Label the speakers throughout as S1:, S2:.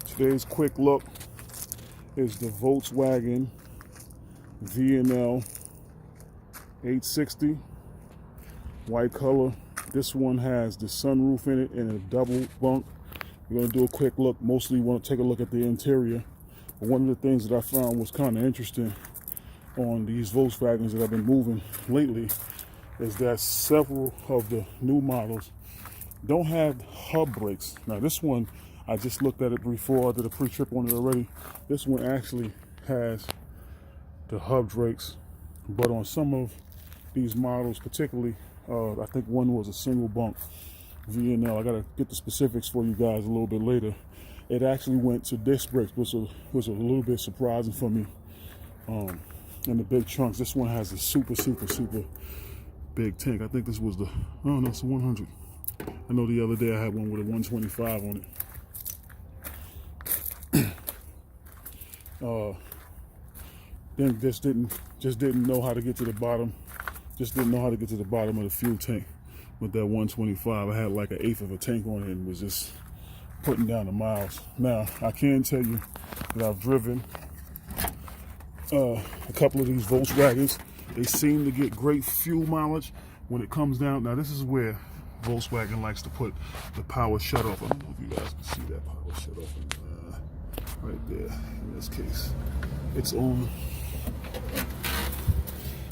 S1: Today's quick look is the Volkswagen VNL 860, white color. This one has the sunroof in it and a double bunk. We're going to do a quick look. Mostly want to take a look at the interior. But one of the things that I found was kind of interesting on these Volkswagens that I've been moving lately is that several of the new models don't have hub brakes. Now this one, I just looked at it before. I did a pre-trip on it already. This one actually has the hub brakes, but on some of these models, particularly, I think one was a single bunk VNL. I gotta get the specifics for you guys a little bit later. It actually went to disc brakes, which was a little bit surprising for me. And the big trunks. This one has a super big tank. I think this was the, oh no, it's a 100. I know the other day I had one with a 125 on it. Then just didn't know how to get to the bottom. Just didn't know how to get to the bottom of the fuel tank with that 125. I had like 1/8 of a tank on it and was just putting down the miles. Now I can tell you that I've driven a couple of these Volkswagens. They seem to get great fuel mileage when it comes down. Now this is where Volkswagen likes to put the power shutoff. I don't know if you guys can see that power shutoff right there. In this case, it's on.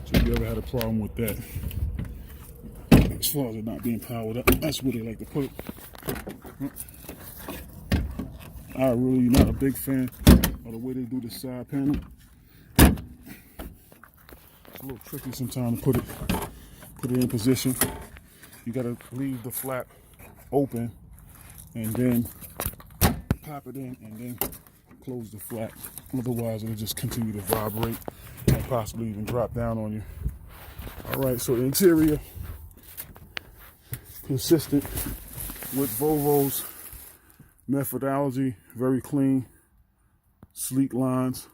S1: So if you ever had a problem with that, as far as it not being powered up, that's where they like to put it. I'm really not a big fan of the way they do the side panel. It's a little tricky sometimes to put it in position. You gotta leave the flap open and then pop it in and then close the flap. Otherwise it'll just continue to vibrate and possibly even drop down on you. All right, so the interior, consistent with Volvo's methodology, very clean, sleek lines.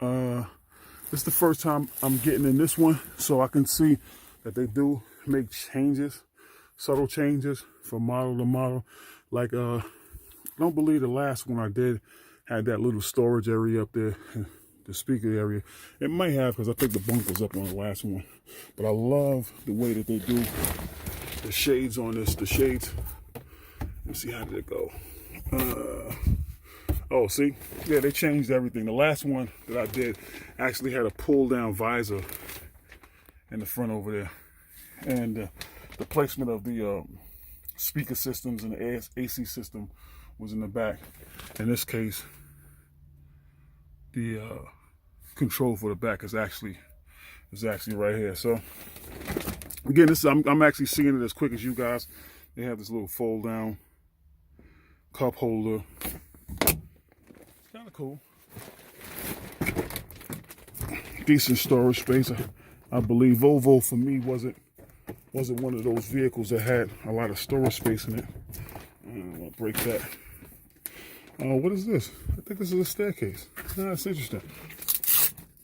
S1: This is the first time I'm getting in this one, so I can see that they do make changes, subtle changes from model to model. Like, I don't believe the last one I did had that little storage area up there, the speaker area. It might have, because I think the bunk was up on the last one. But I love the way that they do the shades on this. The shades, let's see, how did it go? Oh, see? Yeah, they changed everything. The last one that I did actually had a pull-down visor in the front over there. And the placement of the speaker systems and the AC system was in the back. In this case, the control for the back is actually right here. So again, this I'm actually seeing it as quick as you guys. They have this little fold-down cup holder. Kind of cool. Decent storage space. I believe Volvo for me wasn't one of those vehicles that had a lot of storage space in it. I don't want to break that. What is this? I think this is a staircase. That's interesting.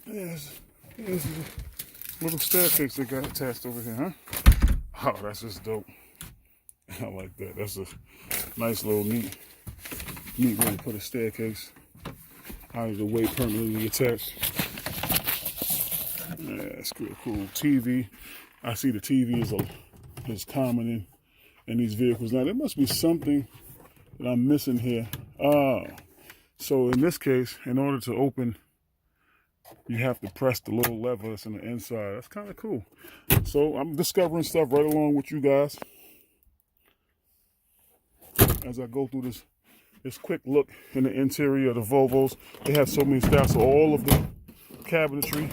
S1: Yes, this is a little staircase they got attached over here, huh? Oh, that's just dope. I like that. That's a nice little neat way to put a staircase out of the way, permanently attached. Yeah, that's pretty cool. TV. I see the TV is common in these vehicles. Now there must be something that I'm missing here. So in this case, in order to open, you have to press the little lever that's on the inside. That's kind of cool. So I'm discovering stuff right along with you guys as I go through this quick look in the interior of the Volvos. They have so many styles, so all of the cabinetry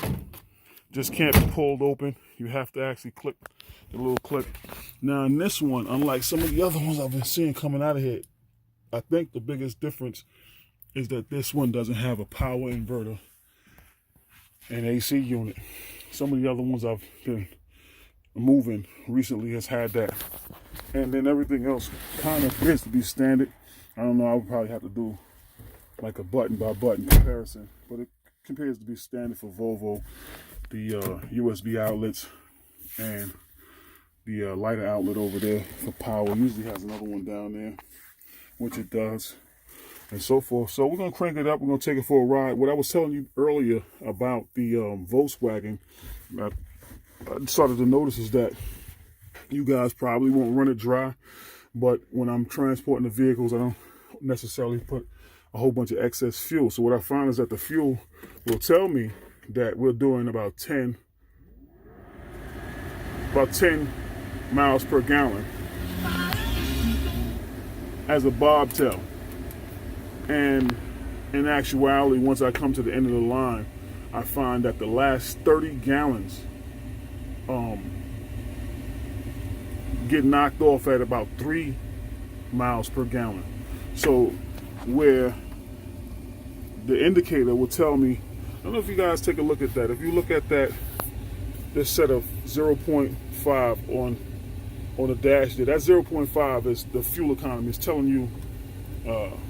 S1: just can't be pulled open. You have to actually click the little click. Now in this one, unlike some of the other ones I've been seeing coming out of here, I think the biggest difference is that this one doesn't have a power inverter and AC unit. Some of the other ones I've been moving recently has had that. And then everything else kind of appears to be standard. I don't know, I would probably have to do like a button by button comparison, but it appears to be standard for Volvo. The USB outlets and the lighter outlet over there for power usually has another one down there, which it does. and so forth. So we're gonna crank it up. We're gonna take it for a ride. What I was telling you earlier about the Volkswagen, I started to notice is that you guys probably won't run it dry, but when I'm transporting the vehicles, I don't necessarily put a whole bunch of excess fuel. So what I find is that the fuel will tell me that we're doing about 10 miles per gallon as a bobtail. And in actuality, once I come to the end of the line, I find that the last 30 gallons get knocked off at about 3 miles per gallon. So where the indicator will tell me, I don't know if you guys take a look at that. If you look at that, this set of 0.5 on the dash there, that 0.5 is the fuel economy. It's telling you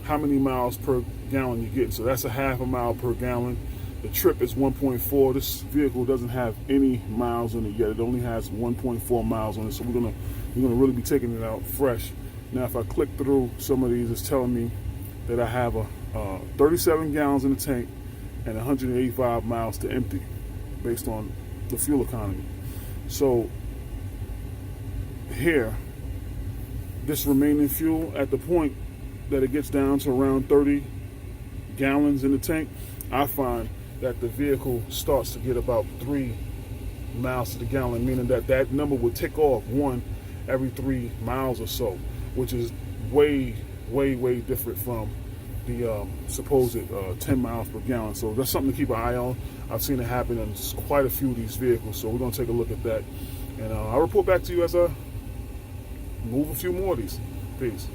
S1: how many miles per gallon you get. So that's a half a mile per gallon. The trip is 1.4. This vehicle doesn't have any miles on it yet. It only has 1.4 miles on it. So we're gonna really be taking it out fresh. Now, if I click through some of these, it's telling me that I have a 37 gallons in the tank and 185 miles to empty, based on the fuel economy. So here, this remaining fuel, at the point that it gets down to around 30 gallons in the tank, I find that the vehicle starts to get about 3 miles to the gallon, meaning that that number would tick off one every 3 miles or so, which is way different from the supposed 10 miles per gallon. So that's something to keep an eye on. I've seen it happen in quite a few of these vehicles, so we're going to take a look at that, and I'll report back to you as I move a few more of these. Peace.